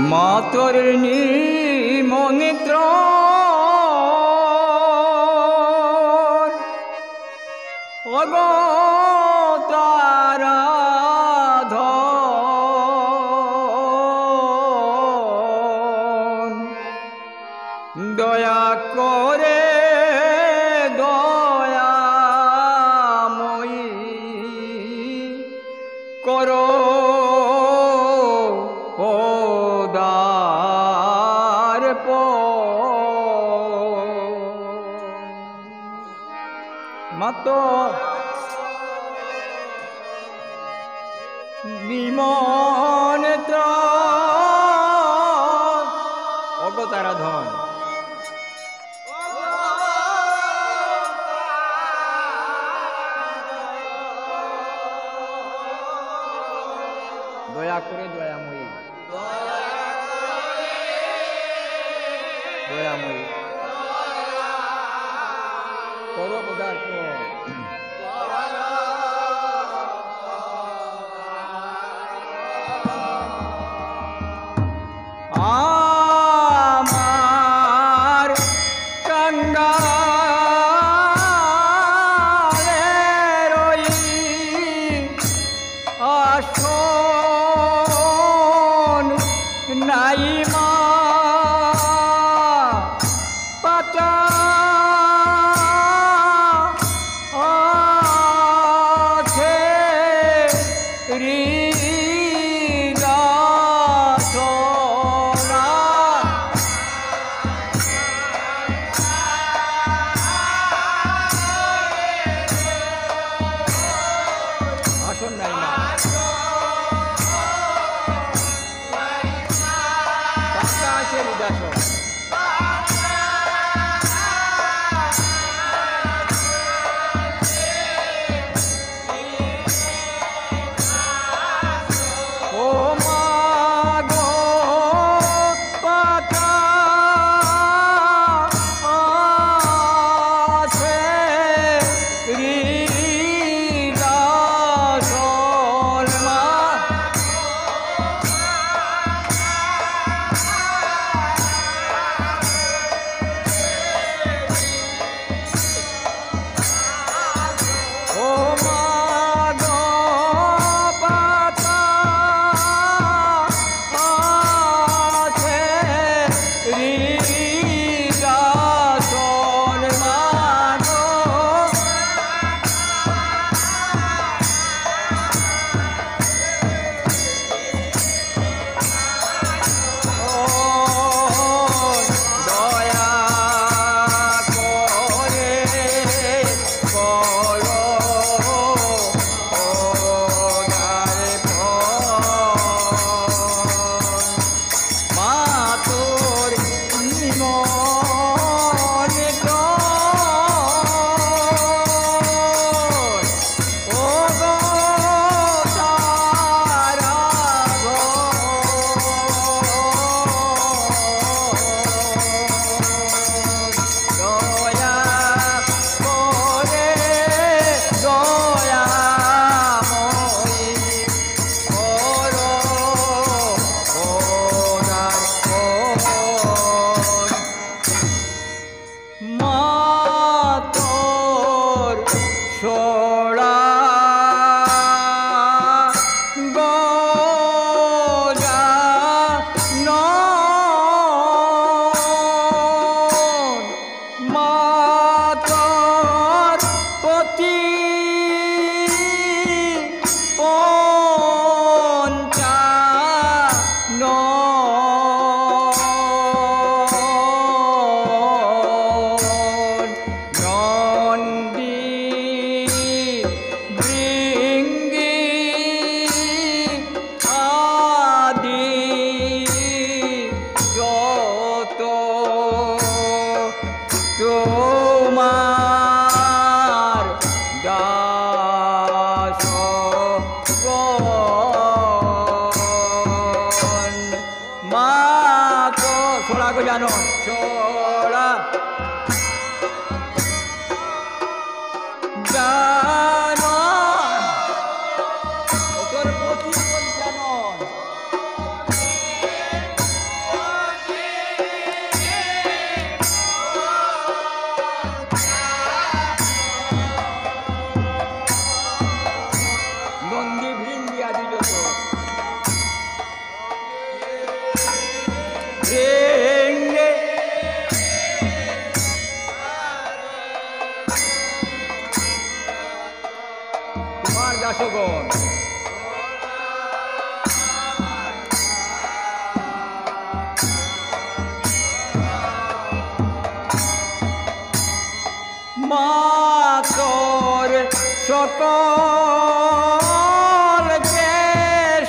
মাতর নিমন্ত্র অগতারাধন দয়া করে দয়াময়ী করো মাতো নিমন্ত্র অগতারাধন দয়া করে দয়াময়ী দয়াময়ী করো পদার্থ আমার কাঙ্গালের ওই আসন নাই মা পাতা আসন নাই মা পাতা আছে হৃদাসন তোমার দাস মা তো ছোড়া গো জানো ছোড়া জানো তোর প্রতি জানো রেঙ্গে তোমার দাসগণ মা তোর সকলকে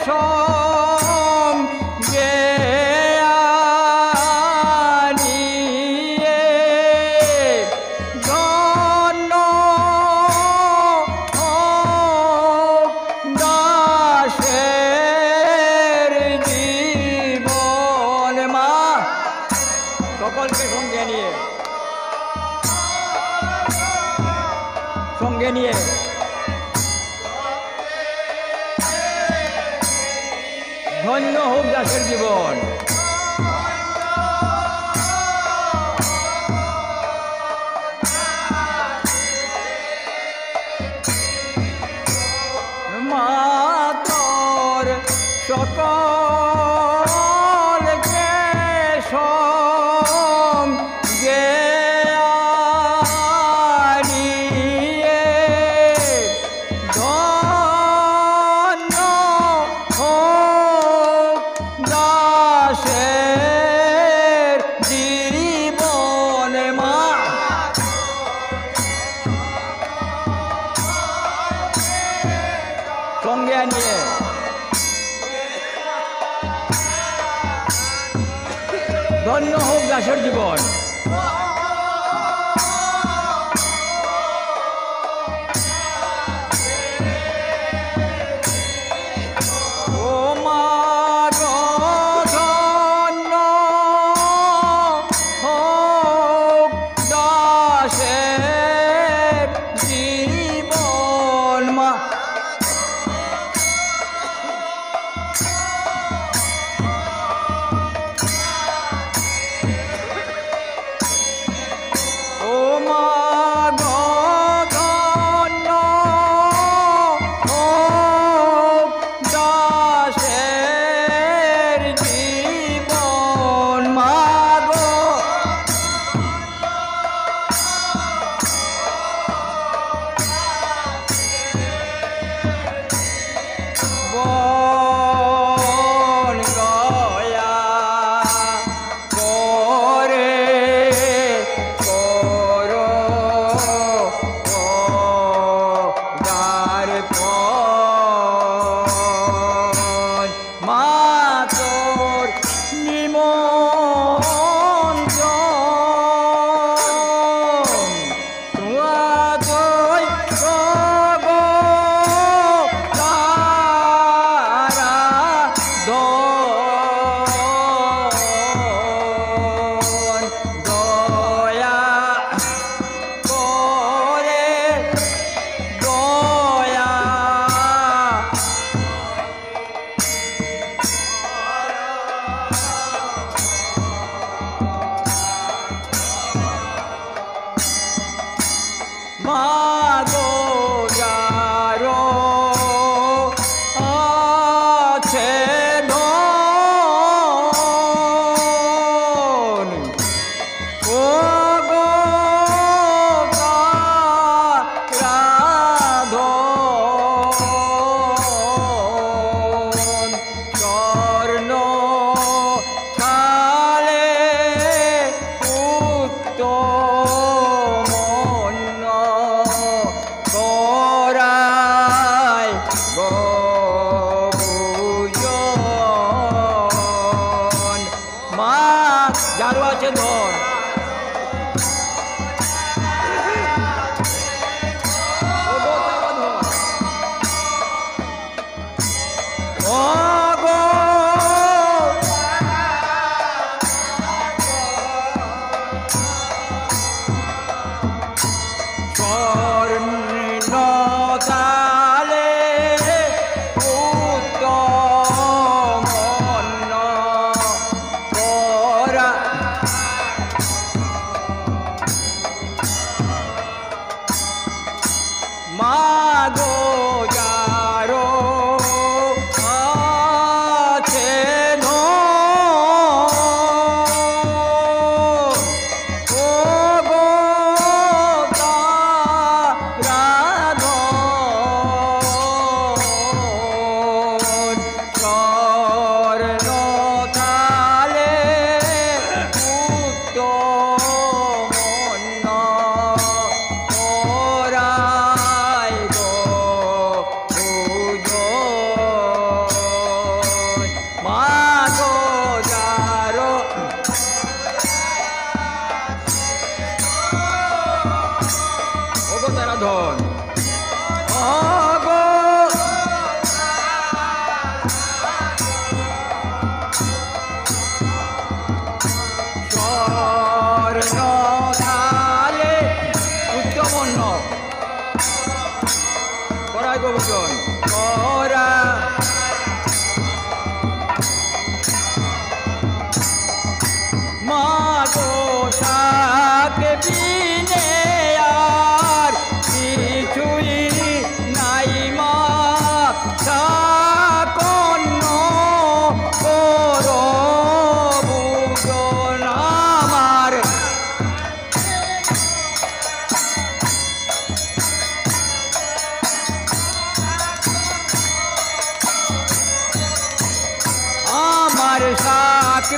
সঙ্গে আনিয়ে ধন্য দাসের জীবন মা সকলকে সঙ্গে নিয়ে ধন্য হোক দাসের জীবন মা তোর সকলকে সঙ্গে সঙ্গে নিয়ে ধন্য হোক দাসের জীবন ও মা ধন্য হোক দাসের জীবন মা যারও আছে ধন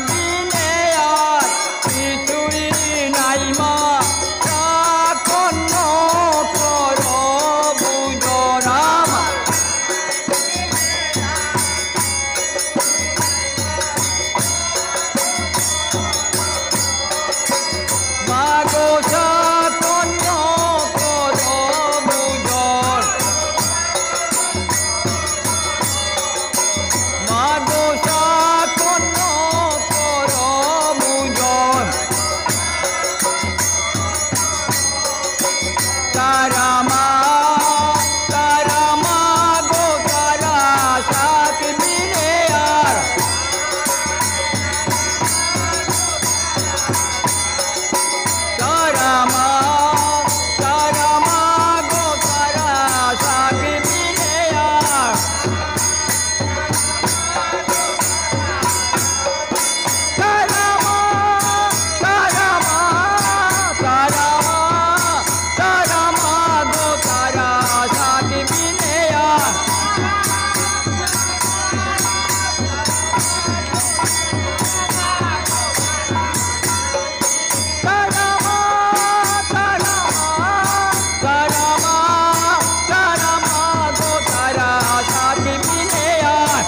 বিনে আর কিছুই নাই মা কন্ন কর বুঝরাম মাগো কন্ন কর বুঝর মাগো কন্ন কর বুঝর তারা মা গো তারা শাক বিনে আর তারা মা গো তারা শাক বিনে আর তারা মা গো তারা শাক বিনে আর তারা মা গো তারা শাক বিনে আর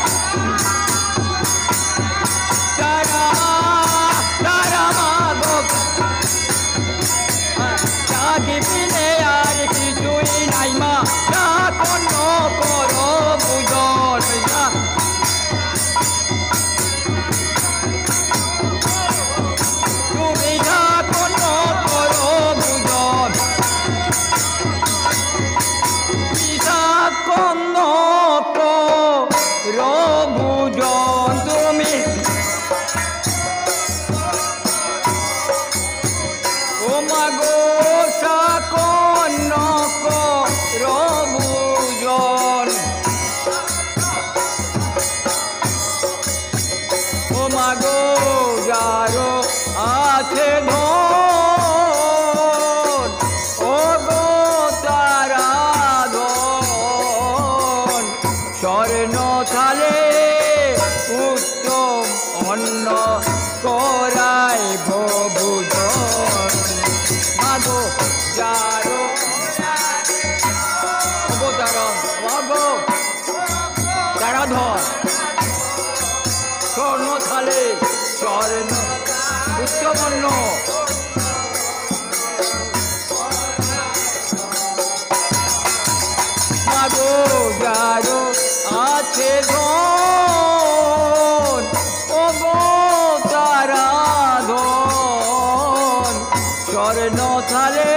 তারা মা গো শাক বিনে আর কিছুই নাই মা কন্ন কর বুঝর তুমি কন্ন কর বুঝর কন্ন কর বুঝর তুমি ও মাগো কন্ন কর বুঝর ও মাগো যারো আছে ধন ও গো তারা ধন স্বর্ণ থালে উত্তম অন্ন করাই ভবুজন মাগো যারো অবতারণ মাগো তারা ধন স্বর্ণ থালে স্বর্ণ উচ্চবর্ণ মাগো যারো আছে ধন ও গো তারা ধন স্বর্ণ থালে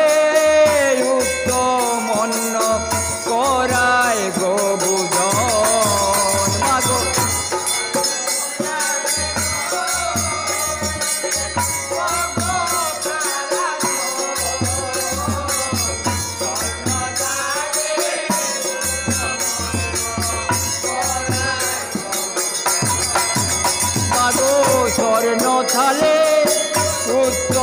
উত্তম অন্ন করায় গো বুঝন মাগো স্বর্ণ থালে উত্তম